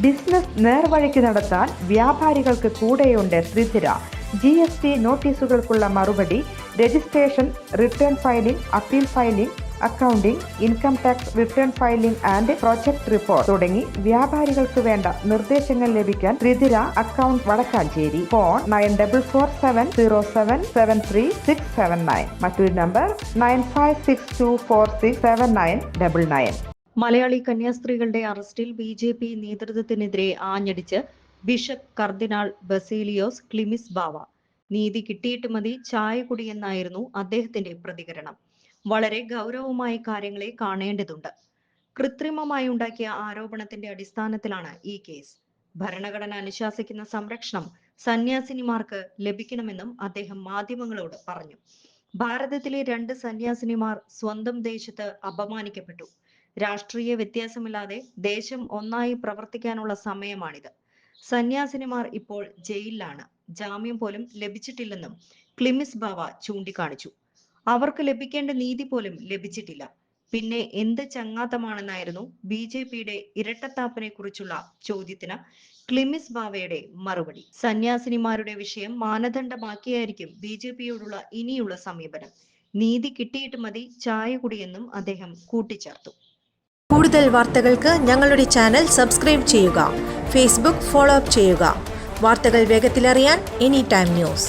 Business നേർവഴിക്ക് നടത്താൻ വ്യാപാരികൾക്ക് കൂടെയുണ്ട് ശ്രീധര. GST നോട്ടീസുകൾക്കുള്ള മറുപടി, registration, return filing, appeal filing, accounting, income tax return filing and project report തുടങ്ങി വ്യാപാരികൾക്ക് വേണ്ട നിർദ്ദേശങ്ങൾ ലഭിക്കാൻ ശ്രീധര അക്കൗണ്ട് വടക്കാഞ്ചേരി. ഫോൺ 9447077369. മറ്റൊരു നമ്പർ 9562467999. മലയാളി കന്യാസ്ത്രീകളുടെ അറസ്റ്റിൽ BJP നേതൃത്വത്തിനെതിരെ ആഞ്ഞടിച്ച് ബിഷപ്പ് കർദിനാൾ ബസേലിയോസ് ക്ലിമിസ് ബാവ. നീതി കിട്ടിയിട്ട് മതി ചായ കുടിയെന്നായിരുന്നു അദ്ദേഹത്തിന്റെ പ്രതികരണം. വളരെ ഗൗരവമായ കാര്യങ്ങളെ കാണേണ്ടതുണ്ട്. കൃത്രിമമായി ഉണ്ടാക്കിയ ആരോപണത്തിന്റെ അടിസ്ഥാനത്തിലാണ് ഈ കേസ്. ഭരണഘടന അനുശാസിക്കുന്ന സംരക്ഷണം സന്യാസിനിമാർക്ക് ലഭിക്കണമെന്നും അദ്ദേഹം മാധ്യമങ്ങളോട് പറഞ്ഞു. ഭാരതത്തിലെ 2 സന്യാസിനിമാർ സ്വന്തം ദേശത്ത് അപമാനിക്കപ്പെട്ടു. രാഷ്ട്രീയ വ്യത്യാസമില്ലാതെ ദേശം ഒന്നായി പ്രവർത്തിക്കാനുള്ള സമയമാണിത്. സന്യാസിനിമാർ ഇപ്പോൾ ജയിലിലാണ്. ജാമ്യം പോലും ലഭിച്ചിട്ടില്ലെന്നും ക്ലിമിസ് ബാവ ചൂണ്ടിക്കാണിച്ചു. അവർക്ക് ലഭിക്കേണ്ട നീതി പോലും ലഭിച്ചിട്ടില്ല. പിന്നെ എന്ത് ചങ്ങാത്തമാണെന്നായിരുന്നു BJPയുടെ ഇരട്ടത്താപ്പിനെ കുറിച്ചുള്ള ചോദ്യത്തിന് ക്ലിമിസ് ബാവയുടെ മറുപടി. സന്യാസിനിമാരുടെ വിഷയം മാനദണ്ഡമാക്കിയായിരിക്കും BJPയോടുള്ള ഇനിയുള്ള സമീപനം. നീതി കിട്ടിയിട്ട് മതി ചായ കുടിയെന്നും അദ്ദേഹം കൂട്ടിച്ചേർത്തു. കൂടുതൽ വാർത്തകൾക്ക് ഞങ്ങളുടെ ചാനൽ സബ്സ്ക്രൈബ് ചെയ്യുക. ഫേസ്ബുക്ക് ഫോളോ അപ്പ് ചെയ്യുക. വാർത്തകൾ വേഗത്തിലറിയാൻ Anytime News.